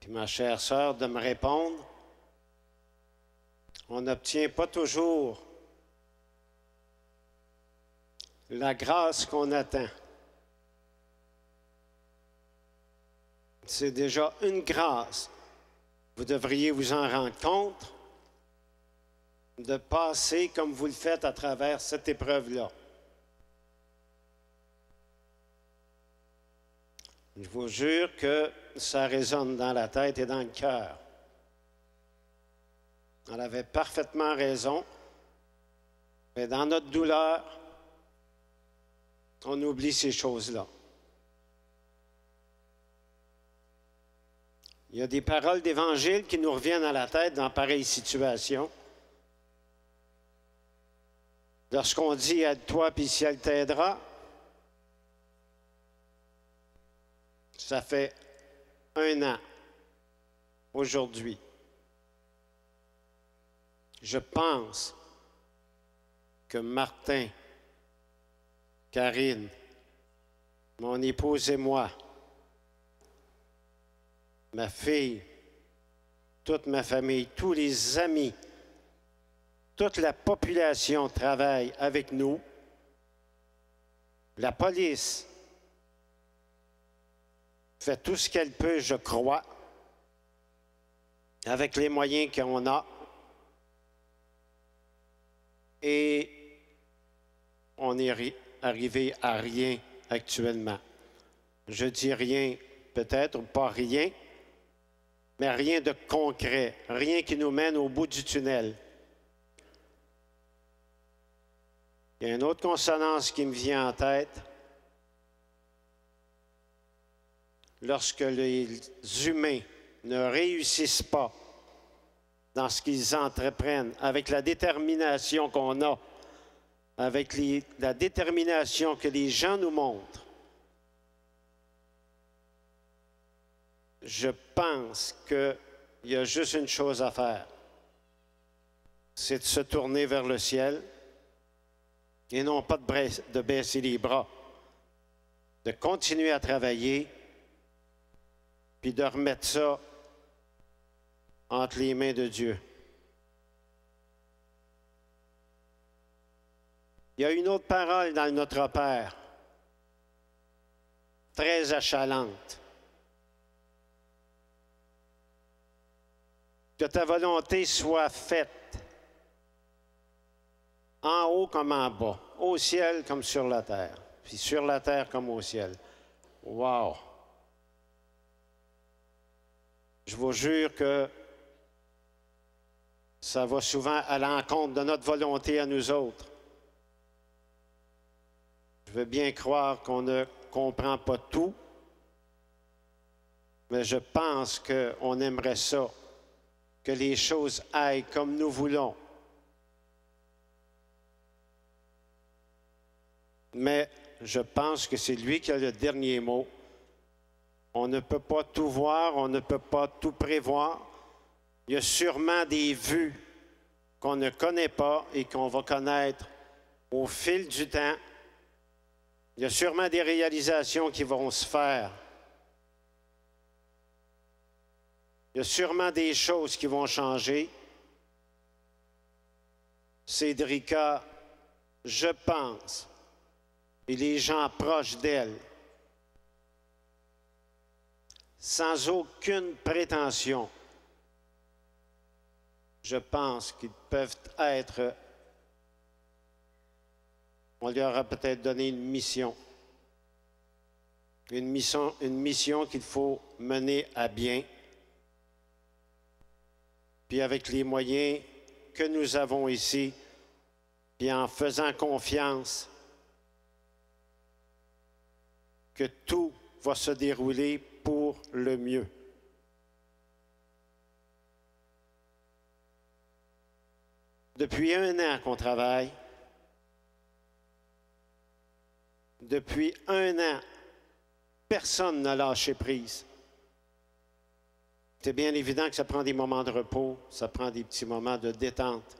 puis ma chère sœur de me répondre. On n'obtient pas toujours la grâce qu'on attend. C'est déjà une grâce. Vous devriez vous en rendre compte de passer comme vous le faites à travers cette épreuve-là. Je vous jure que ça résonne dans la tête et dans le cœur. Elle avait parfaitement raison, mais dans notre douleur, on oublie ces choses-là. Il y a des paroles d'Évangile qui nous reviennent à la tête dans pareille situation. Lorsqu'on dit « Aide-toi, puis le ciel t'aidera », ça fait 1 an, aujourd'hui. Je pense que Martin, Karine, mon épouse et moi, ma fille, toute ma famille, tous les amis, toute la population travaille avec nous. La police fait tout ce qu'elle peut, je crois, avec les moyens qu'on a. Et on est arrivé à rien actuellement. Je dis rien, peut-être, ou pas rien, mais rien de concret, rien qui nous mène au bout du tunnel. Il y a une autre consonance qui me vient en tête. Lorsque les humains ne réussissent pas dans ce qu'ils entreprennent, avec la détermination qu'on a, avec la détermination que les gens nous montrent, je pense qu'il y a juste une chose à faire, c'est de se tourner vers le ciel et non pas de baisser les bras, de continuer à travailler puis de remettre ça entre les mains de Dieu. Il y a une autre parole dans Notre Père, très achalante. Que ta volonté soit faite, en haut comme en bas, au ciel comme sur la terre, puis sur la terre comme au ciel. Wow! Je vous jure que ça va souvent à l'encontre de notre volonté à nous autres. Je veux bien croire qu'on ne comprend pas tout, mais je pense qu'on aimerait ça, que les choses aillent comme nous voulons. Mais je pense que c'est lui qui a le dernier mot. On ne peut pas tout voir, on ne peut pas tout prévoir. Il y a sûrement des vues qu'on ne connaît pas et qu'on va connaître au fil du temps. Il y a sûrement des réalisations qui vont se faire. Il y a sûrement des choses qui vont changer. Cédrica, je pense, et les gens proches d'elle, sans aucune prétention, je pense qu'ils peuvent être, on leur a peut-être donné une mission qu'il faut mener à bien, puis avec les moyens que nous avons ici, puis en faisant confiance que tout va se dérouler pour le mieux. Depuis 1 an qu'on travaille, depuis 1 an, personne n'a lâché prise. C'est bien évident que ça prend des moments de repos, ça prend des petits moments de détente,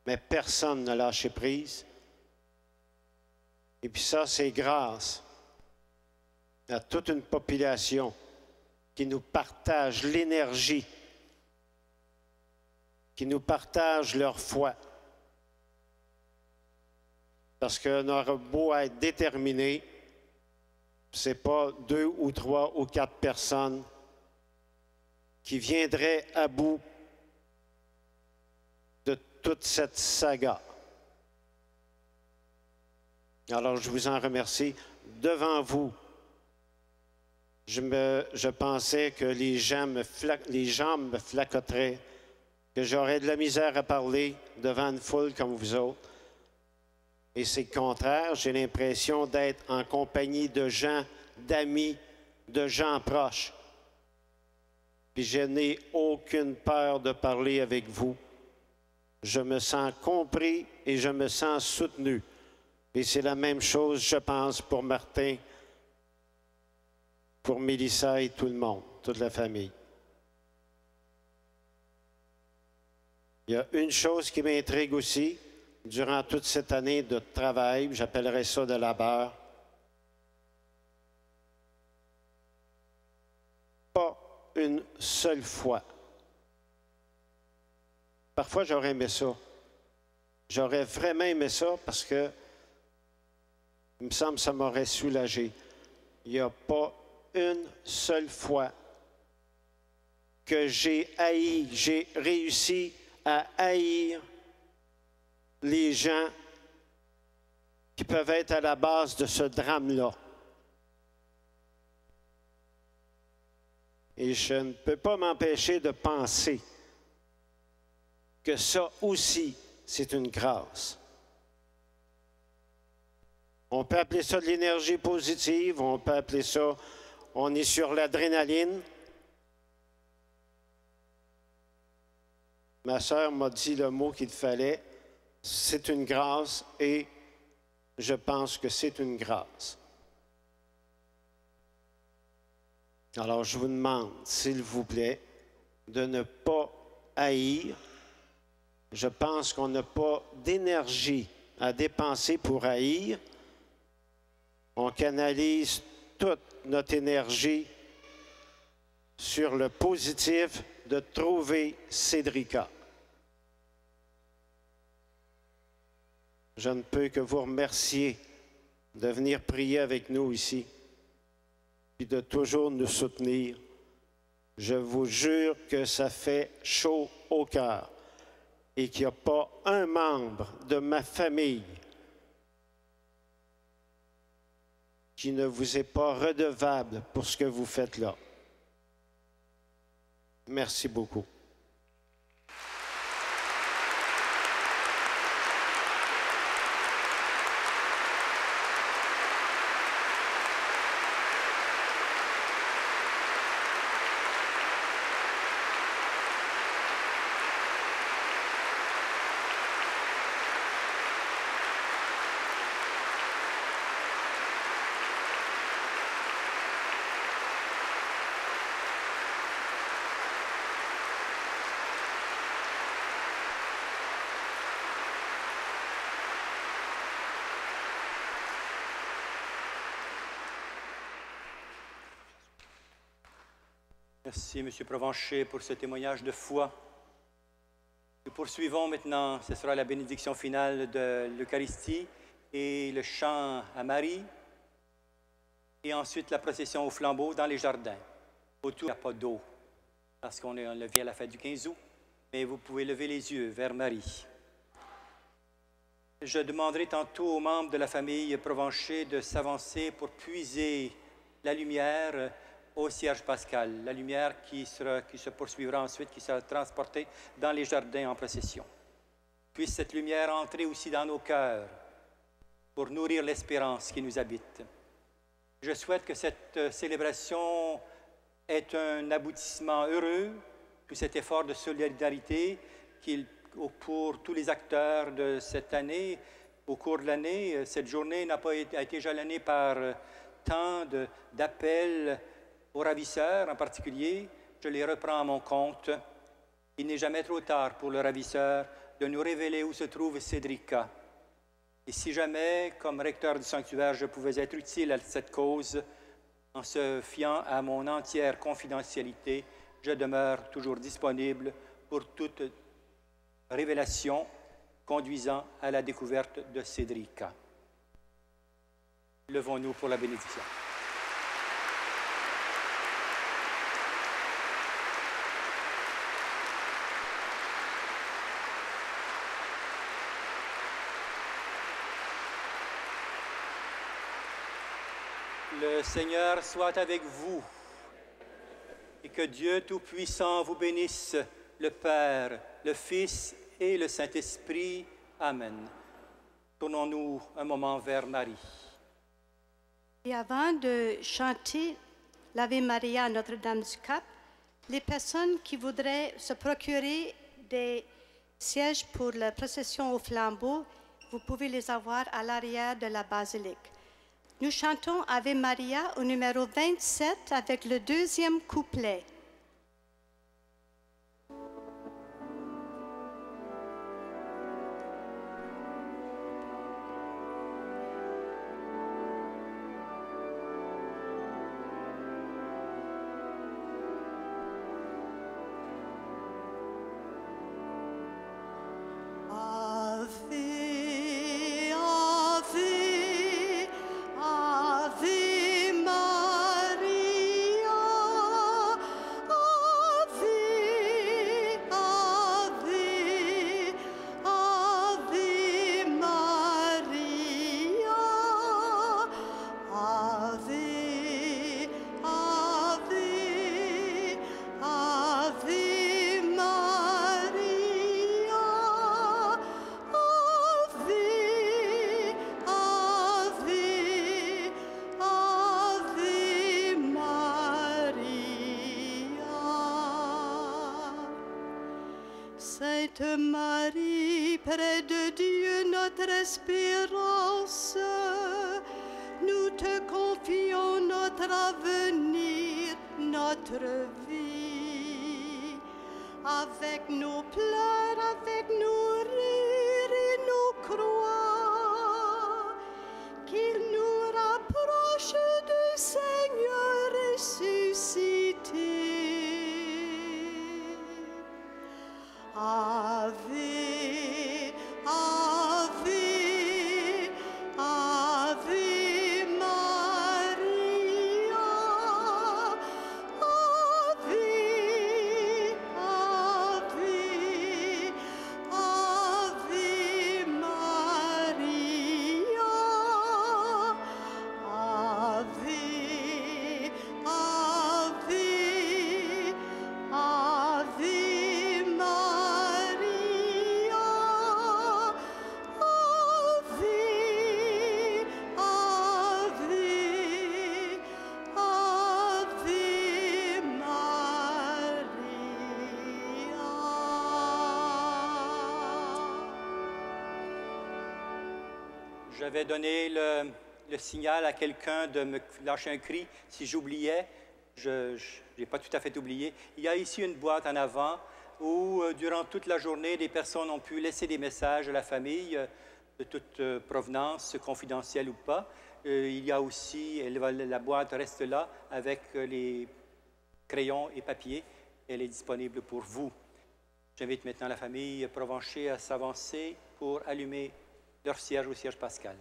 mais personne n'a lâché prise. Et puis ça, c'est grâce à toute une population qui nous partagent l'énergie, qui nous partagent leur foi. Parce qu'on aura beau être déterminé, ce n'est pas 2 ou 3 ou 4 personnes qui viendraient à bout de toute cette saga. Alors, je vous en remercie. Devant vous, je pensais que les jambes me flacoteraient, que j'aurais de la misère à parler devant une foule comme vous autres. Et c'est le contraire, j'ai l'impression d'être en compagnie de gens, d'amis, de gens proches. Puis je n'ai aucune peur de parler avec vous. Je me sens compris et je me sens soutenu. Et c'est la même chose, je pense, pour Martin, pour Mélissa et tout le monde, toute la famille. Il y a une chose qui m'intrigue aussi, durant toute cette année de travail, j'appellerais ça de labeur. Pas une seule fois. Parfois, j'aurais aimé ça. J'aurais vraiment aimé ça parce que, il me semble que ça m'aurait soulagé. Il n'y a pas une seule fois que j'ai réussi à haïr les gens qui peuvent être à la base de ce drame-là. Et je ne peux pas m'empêcher de penser que ça aussi, c'est une grâce. On peut appeler ça de l'énergie positive, on peut appeler ça, on est sur l'adrénaline. Ma sœur m'a dit le mot qu'il fallait. C'est une grâce et je pense que c'est une grâce. Alors, je vous demande, s'il vous plaît, de ne pas haïr. Je pense qu'on n'a pas d'énergie à dépenser pour haïr. On canalise toute notre énergie sur le positif de trouver Cédrica. Je ne peux que vous remercier de venir prier avec nous ici et de toujours nous soutenir. Je vous jure que ça fait chaud au cœur et qu'il n'y a pas un membre de ma famille qui ne vous est pas redevable pour ce que vous faites là. Merci beaucoup. Merci, M. Provencher, pour ce témoignage de foi. Nous poursuivons maintenant, ce sera la bénédiction finale de l'Eucharistie et le chant à Marie, et ensuite la procession au flambeau dans les jardins. Autour, il n'y a pas d'eau, parce qu'on vient à la fête du 15 août, mais vous pouvez lever les yeux vers Marie. Je demanderai tantôt aux membres de la famille Provencher de s'avancer pour puiser la lumière au cierge pascal, la lumière qui se poursuivra ensuite, qui sera transportée dans les jardins en procession. Puisse cette lumière entrer aussi dans nos cœurs pour nourrir l'espérance qui nous habite. Je souhaite que cette célébration ait un aboutissement heureux, tout cet effort de solidarité pour tous les acteurs de cette année. Au cours de l'année, cette journée a été jalonnée par tant d'appels aux ravisseurs en particulier. Je les reprends à mon compte. Il n'est jamais trop tard pour le ravisseur de nous révéler où se trouve Cédrica. Et si jamais, comme recteur du sanctuaire, je pouvais être utile à cette cause, En se fiant à mon entière confidentialité, je demeure toujours disponible pour toute révélation conduisant à la découverte de Cédric. Levons-nous pour la bénédiction. Le Seigneur soit avec vous et que Dieu Tout-Puissant vous bénisse, le Père, le Fils et le Saint-Esprit. Amen. Tournons-nous un moment vers Marie. Et avant de chanter l'Ave Maria à Notre-Dame du Cap, les personnes qui voudraient se procurer des sièges pour la procession au flambeau, vous pouvez les avoir à l'arrière de la basilique. Nous chantons Ave Maria au numéro 27 avec le deuxième couplet. Sainte Marie, près de Dieu, notre espérance, nous te confions notre avenir, notre vie. Avec nos pleurs, avec nos rires et nos croix, qu'il nous rapproche du Seigneur ressuscité. Ave, Ave, Ave Maria, Ave, Ave, Ave Maria, Ave, Ave, Ave. J'avais donné le signal à quelqu'un de me lâcher un cri si j'oubliais. Je n'ai pas tout à fait oublié. Il y a ici une boîte en avant où, durant toute la journée, des personnes ont pu laisser des messages à la famille de toute provenance, confidentielle ou pas. Il y a aussi, la boîte reste là avec les crayons et papiers. Elle est disponible pour vous. J'invite maintenant la famille Provencher à s'avancer pour allumer leur cierge au cierge pascal.